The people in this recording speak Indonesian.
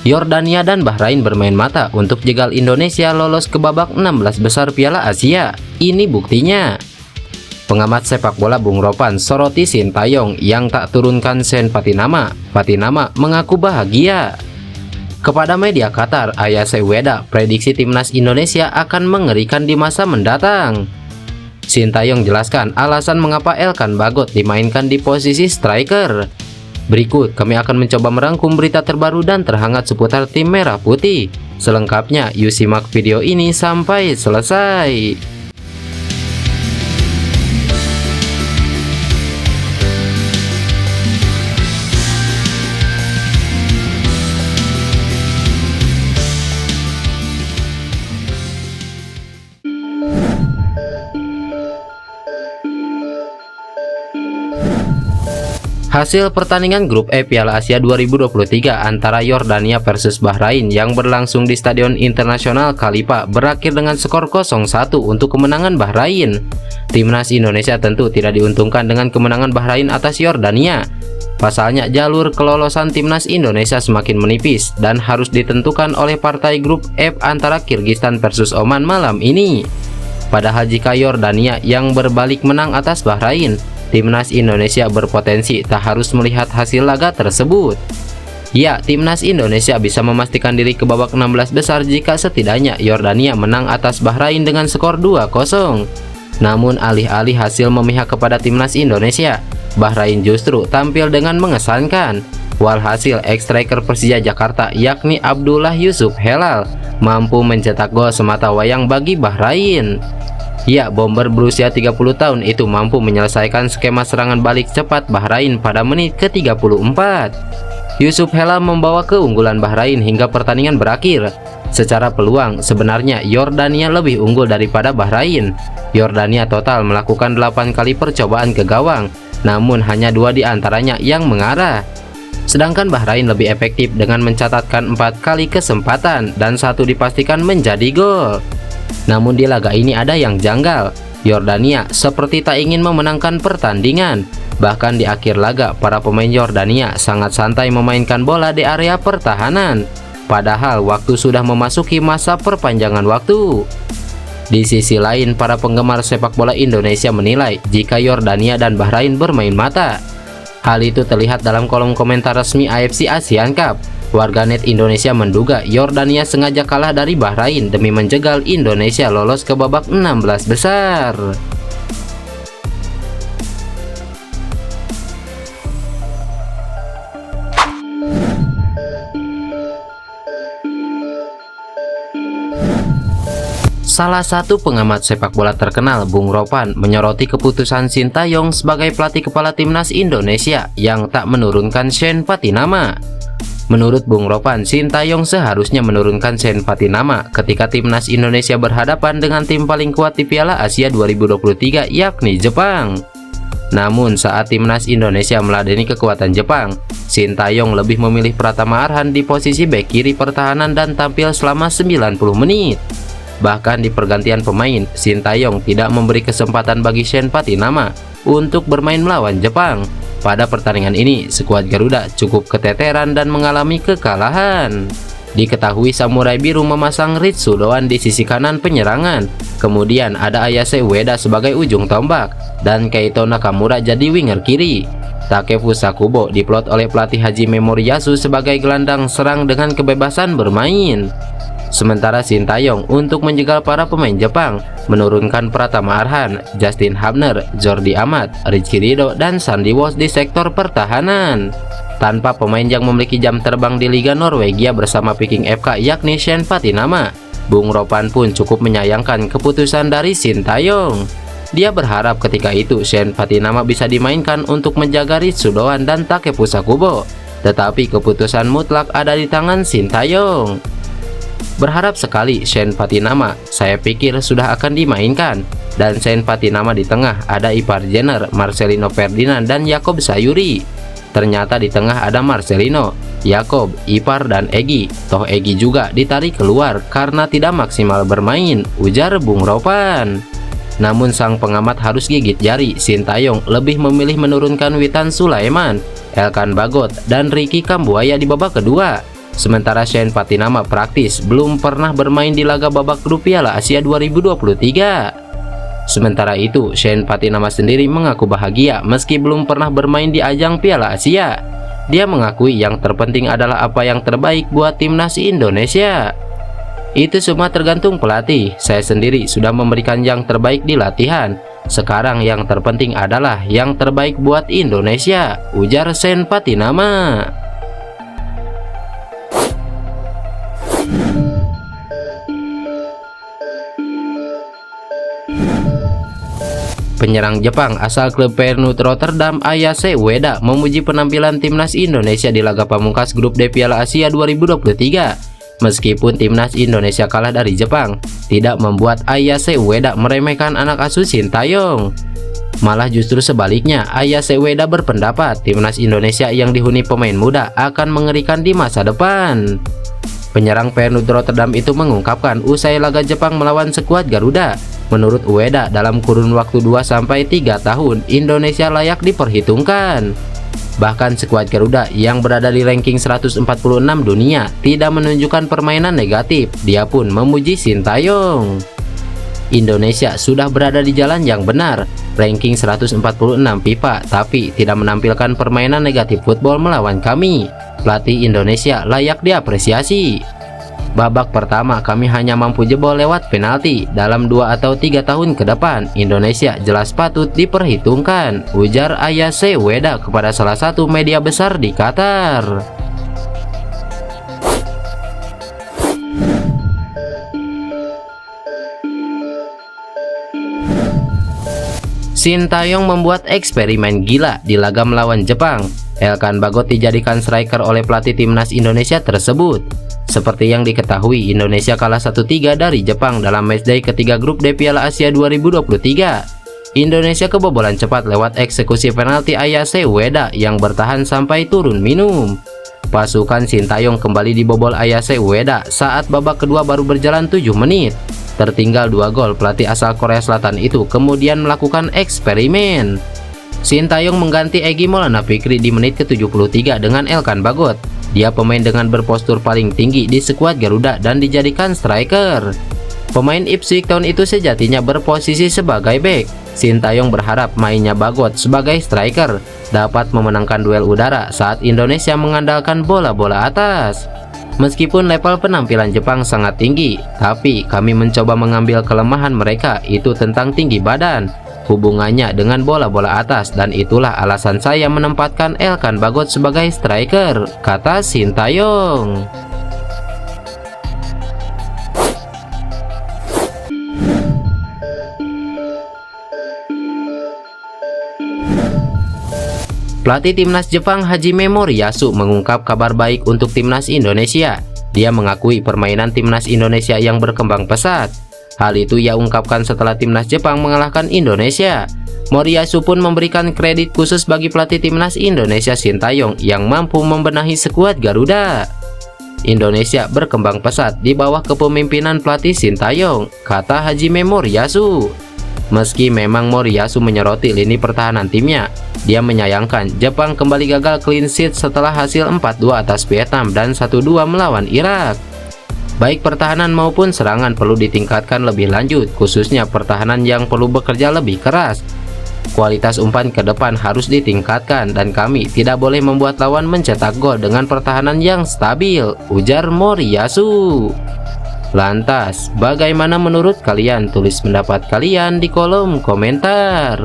Yordania dan Bahrain bermain mata untuk jegal Indonesia lolos ke babak 16 besar Piala Asia. Ini buktinya. Pengamat sepak bola Bung Ropan soroti Sintayong yang tak turunkan Sen Patinama. Patinama mengaku bahagia. Kepada media Qatar, Ayase Weda prediksi timnas Indonesia akan mengerikan di masa mendatang. Sintayong jelaskan alasan mengapa Elkan Bagot dimainkan di posisi striker. Berikut kami akan mencoba merangkum berita terbaru dan terhangat seputar tim merah putih. Selengkapnya, yuk simak video ini sampai selesai. Hasil pertandingan grup E Piala Asia 2023 antara Yordania versus Bahrain yang berlangsung di Stadion Internasional Khalifa berakhir dengan skor 0-1 untuk kemenangan Bahrain. Timnas Indonesia tentu tidak diuntungkan dengan kemenangan Bahrain atas Yordania. Pasalnya jalur kelolosan timnas Indonesia semakin menipis dan harus ditentukan oleh partai grup F antara Kirgistan versus Oman malam ini. Padahal jika Yordania yang berbalik menang atas Bahrain, timnas Indonesia berpotensi tak harus melihat hasil laga tersebut. Ya, timnas Indonesia bisa memastikan diri ke babak 16 besar jika setidaknya Yordania menang atas Bahrain dengan skor 2-0. Namun alih-alih hasil memihak kepada timnas Indonesia, Bahrain justru tampil dengan mengesankan. Walhasil ex-striker Persija Jakarta yakni Abdullah Yusuf Helal mampu mencetak gol semata wayang bagi Bahrain. Ya, bomber berusia 30 tahun itu mampu menyelesaikan skema serangan balik cepat Bahrain pada menit ke-34. Yusuf Helal membawa keunggulan Bahrain hingga pertandingan berakhir. Secara peluang, sebenarnya Yordania lebih unggul daripada Bahrain. Yordania total melakukan 8 kali percobaan ke gawang, namun hanya 2 di antaranya yang mengarah. Sedangkan Bahrain lebih efektif dengan mencatatkan 4 kali kesempatan dan 1 dipastikan menjadi gol. Namun di laga ini ada yang janggal. Yordania seperti tak ingin memenangkan pertandingan. Bahkan di akhir laga, para pemain Yordania sangat santai memainkan bola di area pertahanan. Padahal waktu sudah memasuki masa perpanjangan waktu. Di sisi lain, para penggemar sepak bola Indonesia menilai jika Yordania dan Bahrain bermain mata. Hal itu terlihat dalam kolom komentar resmi AFC Asian Cup. Warganet Indonesia menduga Yordania sengaja kalah dari Bahrain demi menjegal Indonesia lolos ke babak 16 besar. Salah satu pengamat sepak bola terkenal, Bung Ropan, menyoroti keputusan Sintayong sebagai pelatih kepala timnas Indonesia yang tak menurunkan Sen Patinama. Menurut Bung Ropan, Sintayong seharusnya menurunkan Sen Patinama ketika timnas Indonesia berhadapan dengan tim paling kuat di Piala Asia 2023 yakni Jepang. Namun saat timnas Indonesia meladeni kekuatan Jepang, Sintayong lebih memilih Pratama Arhan di posisi bek kiri pertahanan dan tampil selama 90 menit. Bahkan di pergantian pemain, Sintayong tidak memberi kesempatan bagi Sen Patinama untuk bermain melawan Jepang. Pada pertandingan ini, skuad Garuda cukup keteteran dan mengalami kekalahan. Diketahui Samurai Biru memasang Ritsu Doan di sisi kanan penyerangan. Kemudian ada Ayase Ueda sebagai ujung tombak dan Keito Nakamura jadi winger kiri. Takefusa Kubo diplot oleh pelatih Hajime Moriyasu sebagai gelandang serang dengan kebebasan bermain. Sementara Sintayong untuk menjegal para pemain Jepang menurunkan Pratama Arhan, Justin Hubner, Jordi Amat, Rizky Ridho, dan Sandy Walsh di sektor pertahanan. Tanpa pemain yang memiliki jam terbang di Liga Norwegia bersama Peking FK yakni Sen Patinama, Bung Ropan pun cukup menyayangkan keputusan dari Sintayong. Dia berharap ketika itu Sen Patinama bisa dimainkan untuk menjaga Ritsu Doan dan Takefusa Kubo, tetapi keputusan mutlak ada di tangan Sintayong. Berharap sekali Sen Patinama, saya pikir sudah akan dimainkan. Dan Sen Patinama di tengah ada Ipar Jenner, Marcelino Ferdinand, dan Yakob Sayuri. Ternyata di tengah ada Marcelino, Yakob, Ipar, dan Egy. Toh Egy juga ditarik keluar karena tidak maksimal bermain, ujar Bung Ropan. Namun sang pengamat harus gigit jari, Sintayong lebih memilih menurunkan Witan Sulaiman, Elkan Bagot, dan Ricky Kambuaya di babak kedua. Sementara Shane Patinama praktis belum pernah bermain di laga babak grup Piala Asia 2023. Sementara itu, Shane Patinama sendiri mengaku bahagia meski belum pernah bermain di ajang Piala Asia. Dia mengakui yang terpenting adalah apa yang terbaik buat timnas Indonesia. Itu semua tergantung pelatih. Saya sendiri sudah memberikan yang terbaik di latihan. Sekarang yang terpenting adalah yang terbaik buat Indonesia, ujar Shane Patinama. Penyerang Jepang asal klub Feyenoord Rotterdam Ayase Ueda memuji penampilan timnas Indonesia di laga pamungkas grup D Piala Asia 2023. Meskipun timnas Indonesia kalah dari Jepang, tidak membuat Ayase Ueda meremehkan anak asuh Sintayong. Malah justru sebaliknya, Ayase Ueda berpendapat timnas Indonesia yang dihuni pemain muda akan mengerikan di masa depan. Penyerang Feyenoord Rotterdam itu mengungkapkan usai laga Jepang melawan skuad Garuda, menurut Ueda dalam kurun waktu 2-3 tahun Indonesia layak diperhitungkan. Bahkan skuad Garuda yang berada di ranking 146 dunia tidak menunjukkan permainan negatif. Dia pun memuji Sintayong. Indonesia sudah berada di jalan yang benar, ranking 146 FIFA, tapi tidak menampilkan permainan negatif football melawan kami. Pelatih Indonesia layak diapresiasi. Babak pertama kami hanya mampu jebol lewat penalti. Dalam 2 atau 3 tahun ke depan, Indonesia jelas patut diperhitungkan, ujar Ayase Ueda kepada salah satu media besar di Qatar. Sintayong membuat eksperimen gila di laga melawan Jepang. Elkan Bagot dijadikan striker oleh pelatih timnas Indonesia tersebut. Seperti yang diketahui, Indonesia kalah 1-3 dari Jepang dalam matchday ketiga grup D Piala Asia 2023. Indonesia kebobolan cepat lewat eksekusi penalti Ayase Ueda yang bertahan sampai turun minum. Pasukan Sintayong kembali dibobol Ayase Ueda saat babak kedua baru berjalan 7 menit. Tertinggal 2 gol, pelatih asal Korea Selatan itu kemudian melakukan eksperimen. Sintayong mengganti Egy Maulana Fikri di menit ke-73 dengan Elkan Bagot. Dia pemain dengan berpostur paling tinggi di skuad Garuda dan dijadikan striker. Pemain Ipswich Town itu sejatinya berposisi sebagai bek. Sintayong berharap mainnya Bagot sebagai striker dapat memenangkan duel udara saat Indonesia mengandalkan bola-bola atas. Meskipun level penampilan Jepang sangat tinggi, tapi kami mencoba mengambil kelemahan mereka, itu tentang tinggi badan, hubungannya dengan bola-bola atas, dan itulah alasan saya menempatkan Elkan Bagot sebagai striker, kata Sintayong. Pelatih timnas Jepang Hajime Moriyasu mengungkap kabar baik untuk timnas Indonesia. Dia mengakui permainan timnas Indonesia yang berkembang pesat. Hal itu ia ungkapkan setelah timnas Jepang mengalahkan Indonesia. Moriyasu pun memberikan kredit khusus bagi pelatih timnas Indonesia Sintayong yang mampu membenahi skuad Garuda. Indonesia berkembang pesat di bawah kepemimpinan pelatih Sintayong, kata Hajime Moriyasu. Meski memang Moriyasu menyoroti lini pertahanan timnya, dia menyayangkan Jepang kembali gagal clean sheet setelah hasil 4-2 atas Vietnam dan 1-2 melawan Irak. Baik pertahanan maupun serangan perlu ditingkatkan lebih lanjut, khususnya pertahanan yang perlu bekerja lebih keras. Kualitas umpan ke depan harus ditingkatkan dan kami tidak boleh membuat lawan mencetak gol dengan pertahanan yang stabil, ujar Moriyasu. Lantas, bagaimana menurut kalian? Tulis pendapat kalian di kolom komentar.